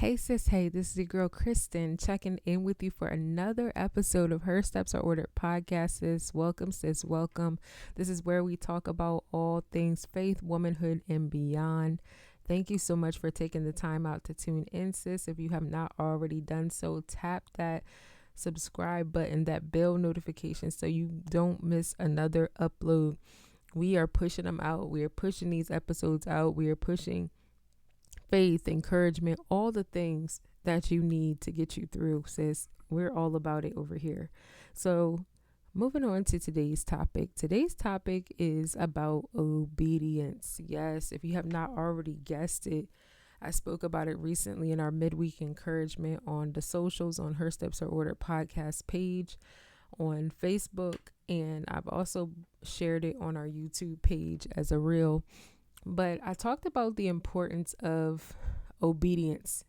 Hey sis, hey, this is your girl Kristen checking in with you for another episode of Her Steps Are Ordered podcast. Sis, welcome. This is where we talk about all things faith, womanhood, and beyond. Thank you so much for taking the time out to tune in, sis. If you have not already done so, tap that subscribe button, that bell notification so you don't miss another upload. We are pushing them out. We are pushing these episodes out. We are pushing faith, encouragement, all the things that you need to get you through, sis. We're all about it over here. So, moving on to today's topic. Today's topic is about obedience. Yes, if you have not already guessed it, I spoke about it recently in our midweek encouragement on the socials, on Her Steps Are Ordered podcast page, on Facebook, and I've also shared it on our YouTube page as a reel. But I talked about the importance of obedience,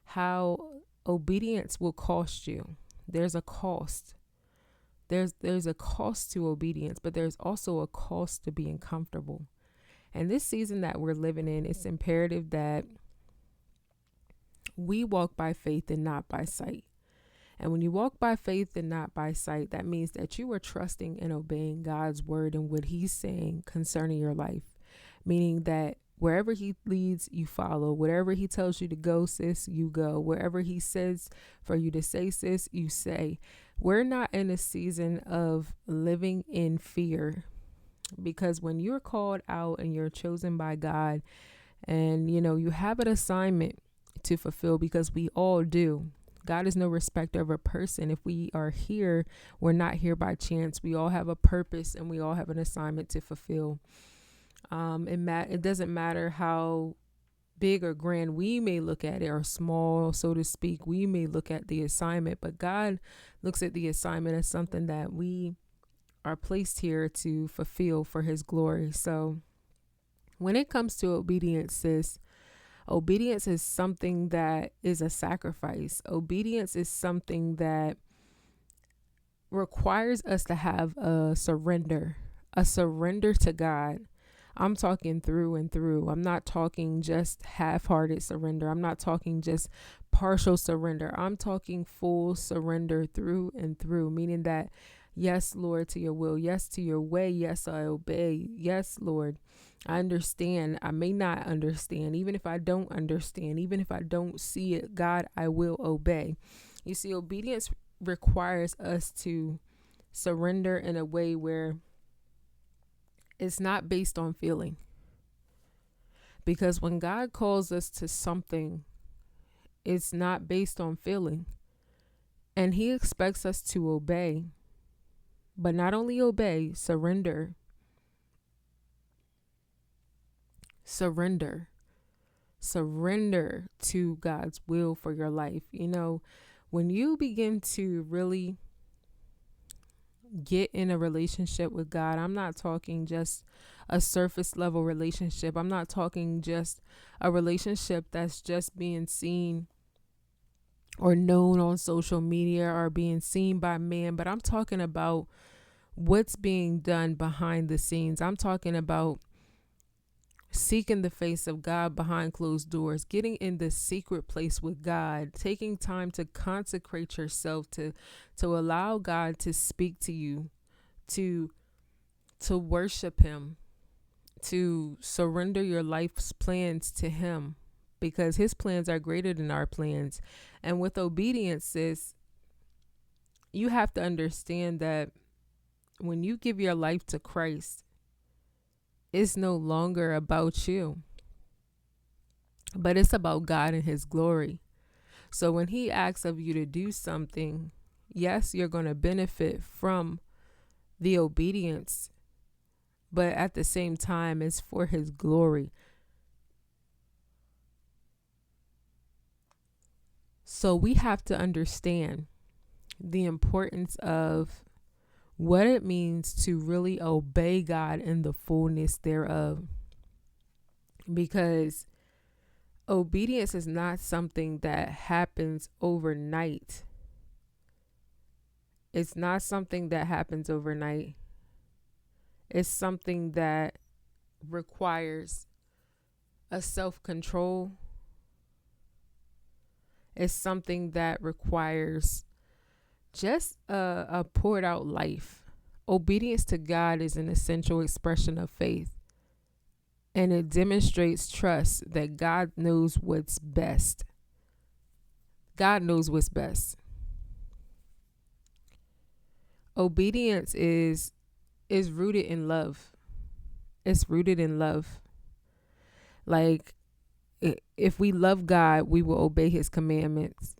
how obedience will cost you. There's a cost. There's a cost to obedience, but there's also a cost to being comfortable. And this season that we're living in, it's imperative that we walk by faith and not by sight. And when you walk by faith and not by sight, that means that you are trusting and obeying God's word and what he's saying concerning your life. Meaning that wherever he leads, you follow. Wherever he tells you to go, sis, you go. Wherever he says for you to say, sis, you say. We're not in a season of living in fear, because when you're called out and you're chosen by God and, you have an assignment to fulfill, because we all do. God is no respecter of a person. If we are here, we're not here by chance. We all have a purpose and we all have an assignment to fulfill. It doesn't matter how big or grand we may look at it, or small, so to speak, we may look at the assignment, but God looks at the assignment as something that we are placed here to fulfill for his glory. So when it comes to obedience, sis, obedience is something that is a sacrifice. Obedience is something that requires us to have a surrender to God. I'm talking through and through. I'm not talking just half-hearted surrender. I'm not talking just partial surrender. I'm talking full surrender through and through, meaning that, yes, Lord, to your will. Yes, to your way. Yes, I obey. Yes, Lord, I understand. I may not understand. Even if I don't understand, even if I don't see it, God, I will obey. You see, obedience requires us to surrender in a way where it's not based on feeling. Because when God calls us to something, it's not based on feeling. And he expects us to obey. But not only obey, surrender. Surrender to God's will for your life. When you begin to really get in a relationship with God, I'm not talking just a surface level relationship. I'm not talking just a relationship that's just being seen or known on social media or being seen by man, but I'm talking about what's being done behind the scenes. I'm talking about seeking the face of God behind closed doors, getting in the secret place with God, taking time to consecrate yourself, to allow God to speak to you, to worship him, to surrender your life's plans to him, because his plans are greater than our plans. And with obedience, sis, you have to understand that when you give your life to Christ, it's no longer about you, but it's about God and his glory. So when he asks of you to do something, yes, you're going to benefit from the obedience, but at the same time, it's for his glory. So we have to understand the importance of what it means to really obey God in the fullness thereof. Because obedience is not something that happens overnight. It's not something that happens overnight. It's something that requires a self-control, It's something that requires just a poured out life. Obedience to God is an essential expression of faith, and it demonstrates trust that God knows what's best. God knows what's best. Obedience is rooted in love. It's rooted in love. Like, if we love God, we will obey his commandments.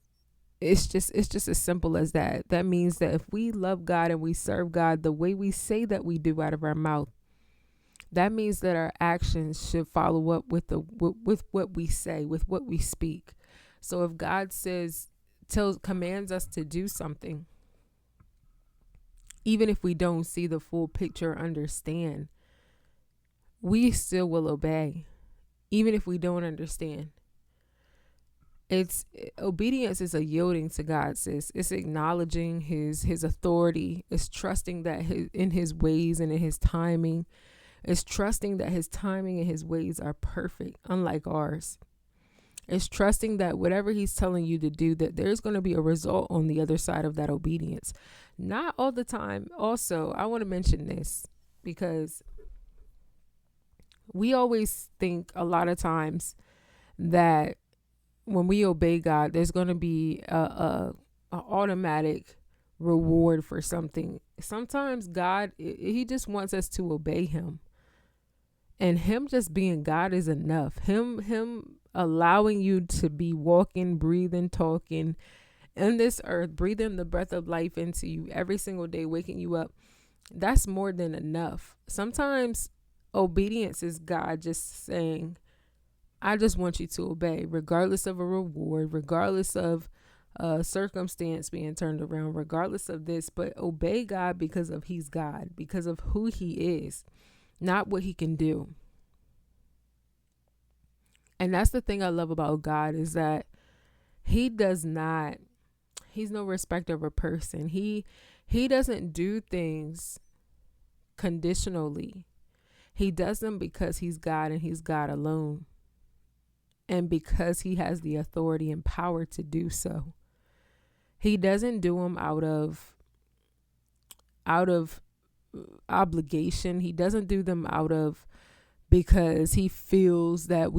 It's just as simple as that. That means that if we love God and we serve God the way we say that we do out of our mouth, that means that our actions should follow up with what we say, with what we speak. So if God commands us to do something, even if we don't see the full picture or understand, we still will obey, even if we don't understand. Obedience is a yielding to God, sis. It's acknowledging his authority. It's trusting that in his ways and in his timing. It's trusting that his timing and his ways are perfect, unlike ours. It's trusting that whatever he's telling you to do, that there's going to be a result on the other side of that obedience. Not all the time. Also, I want to mention this because we always think a lot of times that when we obey God, there's going to be a automatic reward for something. Sometimes God, he just wants us to obey him. And him just being God is enough. Him allowing you to be walking, breathing, talking in this earth, breathing the breath of life into you every single day, waking you up. That's more than enough. Sometimes obedience is God just saying, I just want you to obey, regardless of a reward, regardless of a circumstance being turned around, regardless of this, but obey God because of he's God, because of who he is, not what he can do. And that's the thing I love about God, is that he's no respecter of a person. He doesn't do things conditionally. He does them because he's God and he's God alone. And because he has the authority and power to do so. He doesn't do them out of obligation. He doesn't do them out of because he feels that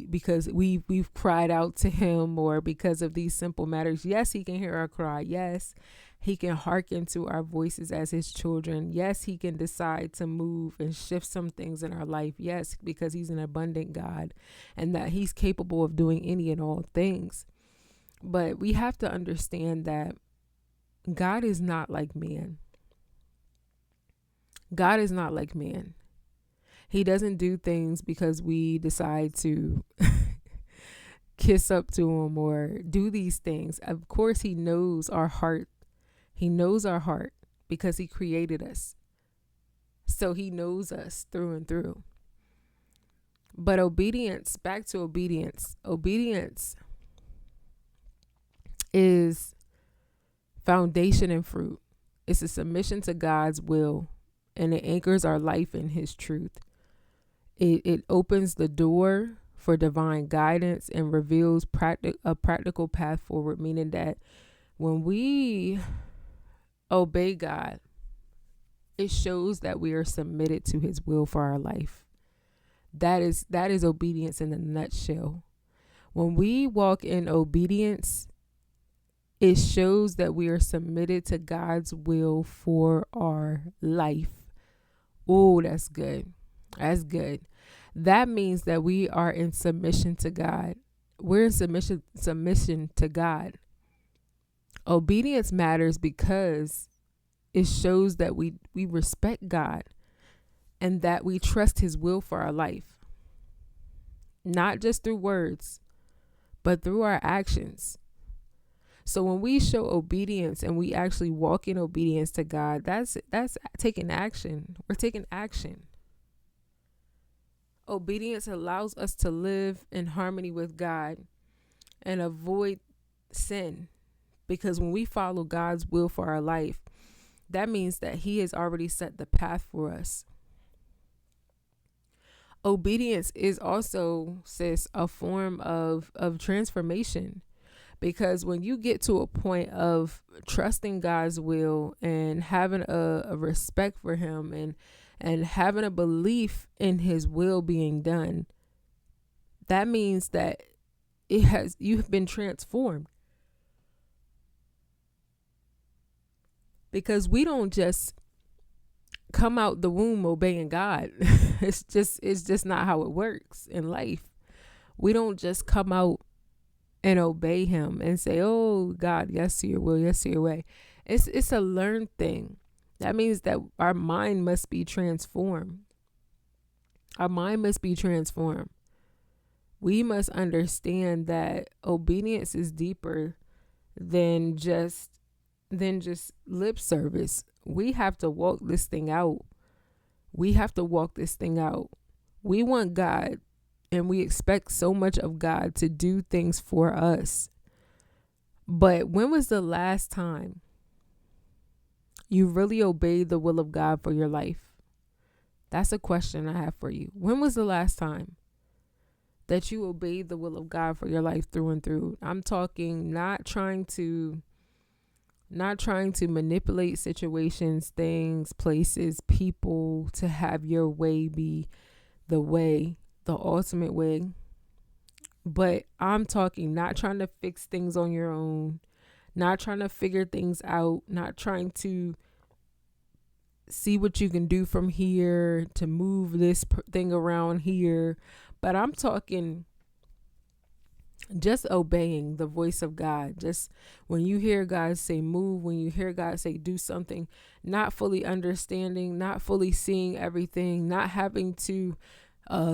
because we've cried out to him, or because of these simple matters. Yes, he can hear our cry. Yes, he can hearken to our voices as his children. Yes, he can decide to move and shift some things in our life. Yes, because he's an abundant God and that he's capable of doing any and all things. But we have to understand that God is not like man. God is not like man. He doesn't do things because we decide to kiss up to him or do these things. Of course, he knows our heart. He knows our heart because he created us. So he knows us through and through. But obedience, back to obedience. Obedience is foundation and fruit. It's a submission to God's will, and it anchors our life in his truth. It opens the door for divine guidance and reveals a practical path forward, meaning that when we obey God, it shows that we are submitted to his will for our life. That is obedience in a nutshell. When we walk in obedience, it shows that we are submitted to God's will for our life. Oh, that's good. That's good. That means that we are in submission to God. We're in submission to God. Obedience matters because it shows that we respect God and that we trust his will for our life. Not just through words, but through our actions. So when we show obedience and we actually walk in obedience to God, that's taking action. We're taking action. Obedience allows us to live in harmony with God and avoid sin. Because when we follow God's will for our life, that means that he has already set the path for us. Obedience is also, sis, a form of transformation. Because when you get to a point of trusting God's will and having a respect for him and having a belief in his will being done, that means that you've been transformed. Because we don't just come out the womb obeying God. It's just not how it works in life. We don't just come out and obey him and say, "Oh God, yes to your will, yes to your way." It's a learned thing. That means that our mind must be transformed. Our mind must be transformed. We must understand that obedience is deeper than just lip service. We have to walk this thing out. We have to walk this thing out. We want God, and we expect so much of God to do things for us. But when was the last time you really obeyed the will of God for your life? That's a question I have for you. When was the last time that you obeyed the will of God for your life through and through? I'm talking not trying to manipulate situations, things, places, people to have your way be the ultimate way. But I'm talking not trying to fix things on your own, not trying to figure things out, not trying to see what you can do from here to move this thing around here. But I'm talking just obeying the voice of God. Just when you hear God say move, when you hear God say do something, not fully understanding, not fully seeing everything, not having to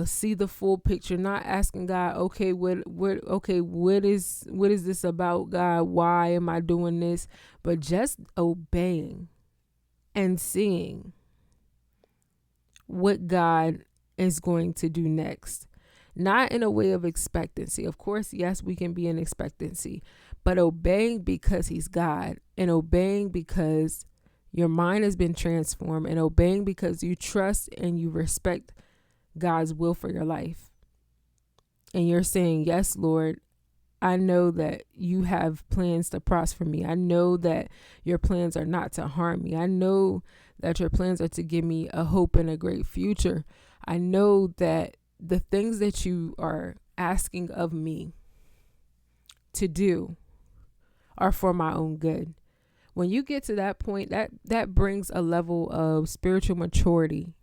see the full picture, not asking God, okay, what is this about, God? Why am I doing this? But just obeying and seeing what God is going to do next. Not in a way of expectancy. Of course, yes, we can be in expectancy, but obeying because he's God, and obeying because your mind has been transformed, and obeying because you trust and you respect God's will for your life. And you're saying, yes, Lord, I know that you have plans to prosper me. I know that your plans are not to harm me. I know that your plans are to give me a hope and a great future. I know that the things that you are asking of me to do are for my own good. When you get to that point, that brings a level of spiritual maturity.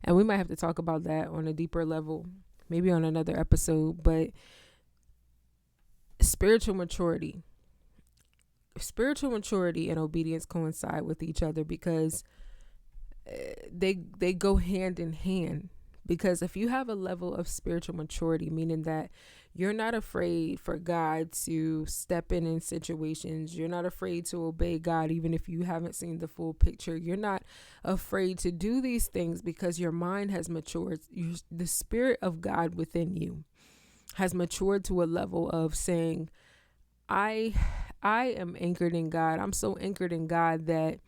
And we might have to talk about that on a deeper level, maybe on another episode. But spiritual maturity and obedience coincide with each other, because they go hand in hand. Because if you have a level of spiritual maturity, meaning that you're not afraid for God to step in situations, you're not afraid to obey God even if you haven't seen the full picture, you're not afraid to do these things because your mind has matured. The Spirit of God within you has matured to a level of saying, I am anchored in God. I'm so anchored in God that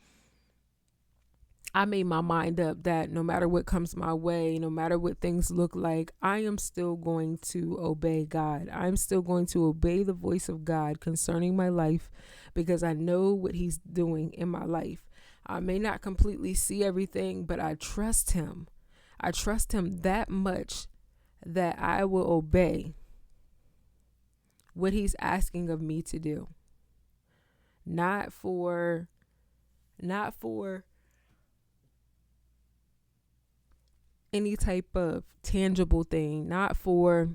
I made my mind up that no matter what comes my way, no matter what things look like, I am still going to obey God. I'm still going to obey the voice of God concerning my life, because I know what he's doing in my life. I may not completely see everything, but I trust him. I trust him that much that I will obey what he's asking of me to do. Not for any type of tangible thing, not for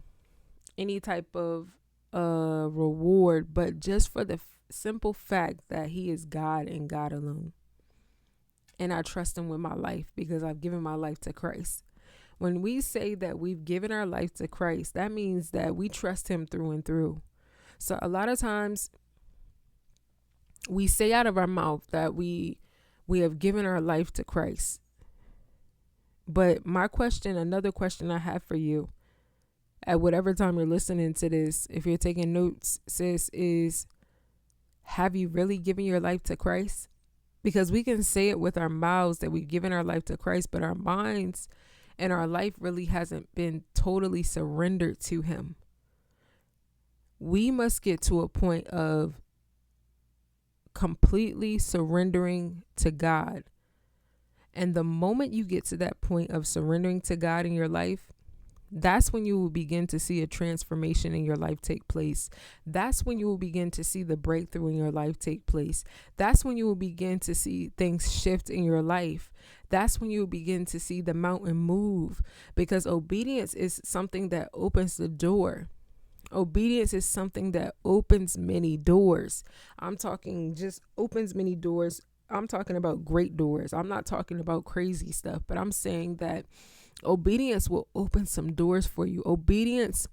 any type of reward, but just for the simple fact that he is God and God alone. And I trust him with my life because I've given my life to Christ. When we say that we've given our life to Christ, that means that we trust him through and through. So a lot of times we say out of our mouth that we have given our life to Christ. But another question I have for you at whatever time you're listening to this, if you're taking notes, sis, is, have you really given your life to Christ? Because we can say it with our mouths that we've given our life to Christ, but our minds and our life really hasn't been totally surrendered to him. we must get to a point of completely surrendering to God. And the moment you get to that point of surrendering to God in your life, that's when you will begin to see a transformation in your life take place. That's when you will begin to see the breakthrough in your life take place. That's when you will begin to see things shift in your life. That's when you will begin to see the mountain move, because obedience is something that opens the door. Obedience is something that opens many doors. I'm talking just opens many doors. I'm talking about great doors. I'm not talking about crazy stuff, but I'm saying that obedience will open some doors for you. Obedience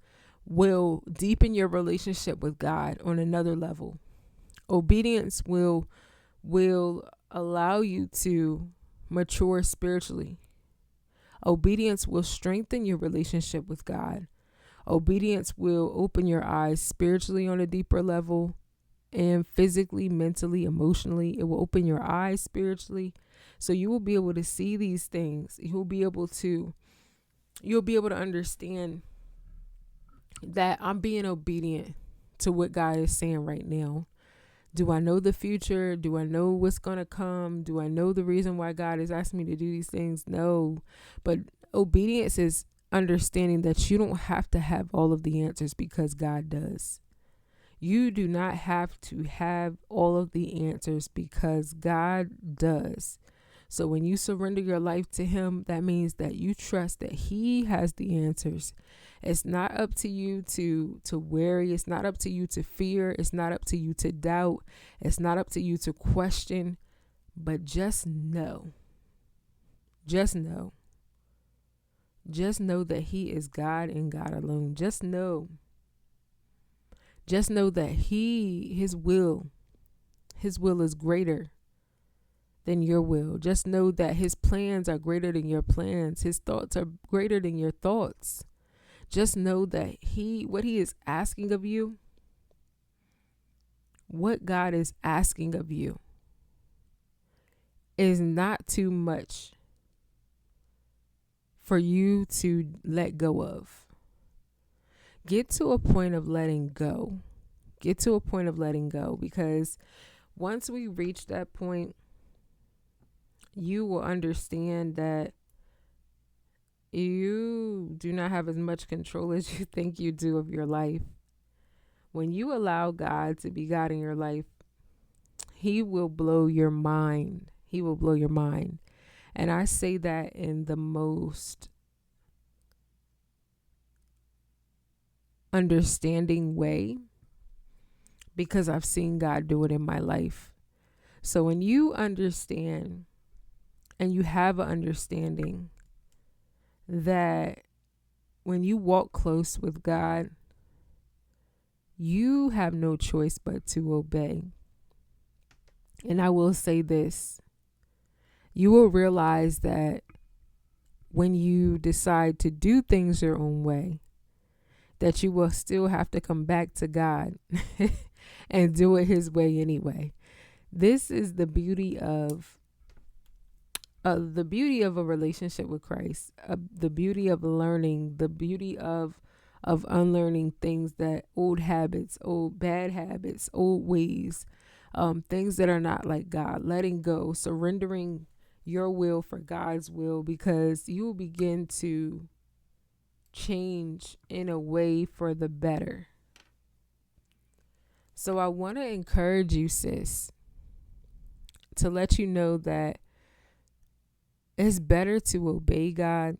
will deepen your relationship with God on another level. Obedience will allow you to mature spiritually. Obedience will strengthen your relationship with God. Obedience will open your eyes spiritually on a deeper level, and physically, mentally, emotionally. It will open your eyes spiritually. So you will be able to see these things. You'll be able to understand that I'm being obedient to what God is saying right now. Do I know the future? Do I know what's going to come? Do I know the reason why God is asking me to do these things? No. But obedience is understanding that you don't have to have all of the answers, because God does. You do not have to have all of the answers, because God does. So when you surrender your life to Him, that means that you trust that He has the answers. It's not up to you to worry. It's not up to you to fear. It's not up to you to doubt. It's not up to you to question. But just know. Just know. Just know that He is God and God alone. Just know. Just know that His will is greater than your will. Just know that His plans are greater than your plans. His thoughts are greater than your thoughts. Just know that what He is asking of you, what God is asking of you, is not too much for you to let go of. Get to a point of letting go. Get to a point of letting go, because once we reach that point, you will understand that you do not have as much control as you think you do of your life. When you allow God to be God in your life, He will blow your mind. He will blow your mind. And I say that in the most understanding way, because I've seen God do it in my life. So when you understand and you have an understanding that when you walk close with God, you have no choice but to obey. And I will say this, you will realize that when you decide to do things your own way, that you will still have to come back to God and do it His way anyway. This is the beauty of a relationship with Christ, the beauty of learning, the beauty of unlearning things, that old habits, old bad habits, old ways, things that are not like God, letting go, surrendering your will for God's will, because you will begin to change in a way for the better. So I want to encourage you, sis, to let you know that it's better to obey God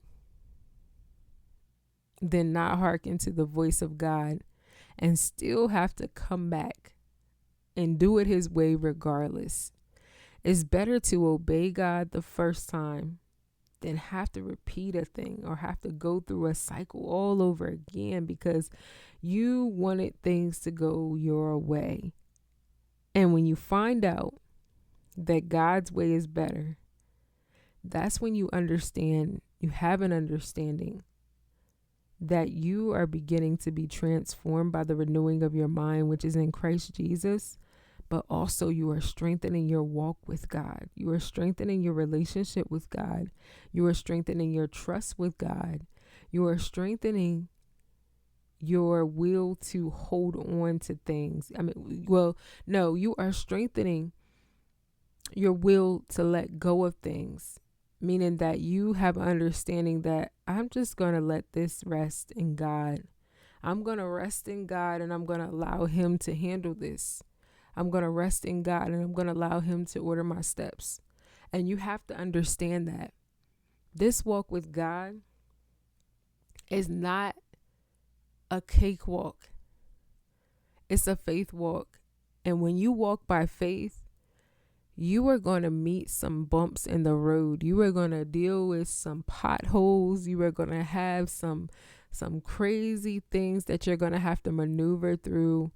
than not hearken to the voice of God and still have to come back and do it His way regardless. It's better to obey God the first time than have to repeat a thing or have to go through a cycle all over again because you wanted things to go your way. And when you find out that God's way is better, that's when you understand, you have an understanding that you are beginning to be transformed by the renewing of your mind, which is in Christ Jesus. But also you are strengthening your walk with God. You are strengthening your relationship with God. You are strengthening your trust with God. You are strengthening your will to hold on to things. No, you are strengthening your will to let go of things, meaning that you have understanding that I'm just going to let this rest in God. I'm going to rest in God and I'm going to allow him to handle this. I'm going to rest in God and I'm going to allow him to order my steps. And you have to understand that this walk with God is not a cakewalk. It's a faith walk. And when you walk by faith, you are going to meet some bumps in the road. You are going to deal with some potholes. You are going to have some crazy things that you're going to have to maneuver through,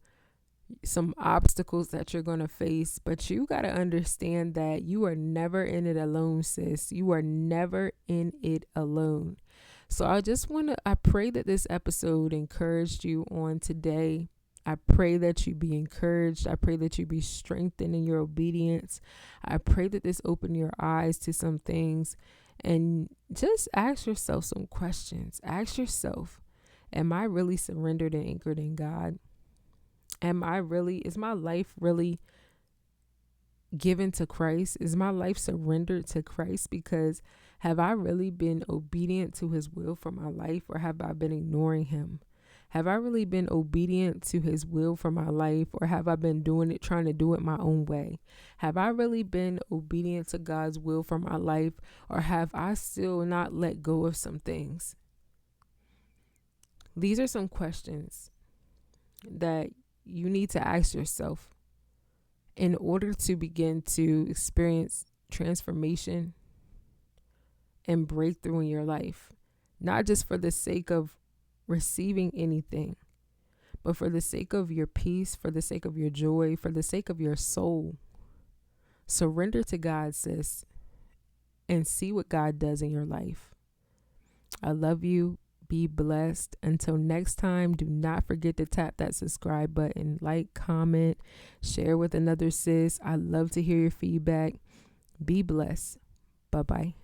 some obstacles that you're going to face. But you got to understand that you are never in it alone, sis. You are never in it alone. So I pray that this episode encouraged you on today. I pray that you be encouraged. I pray that you be strengthened in your obedience. I pray that this open your eyes to some things, and just ask yourself some questions. Ask yourself, am I really surrendered and anchored in God? Is my life really given to Christ? Is my life surrendered to Christ? Because have I really been obedient to his will for my life, or have I been ignoring him? Have I really been obedient to his will for my life, or have I been trying to do it my own way? Have I really been obedient to God's will for my life, or have I still not let go of some things? These are some questions that you need to ask yourself in order to begin to experience transformation and breakthrough in your life, not just for the sake of receiving anything, but for the sake of your peace, for the sake of your joy, for the sake of your soul. Surrender to God, sis, and see what God does in your life. I love you. Be blessed. Until next time, do not forget to tap that subscribe button, like, comment, share with another sis. I love to hear your feedback. Be blessed. Bye-bye.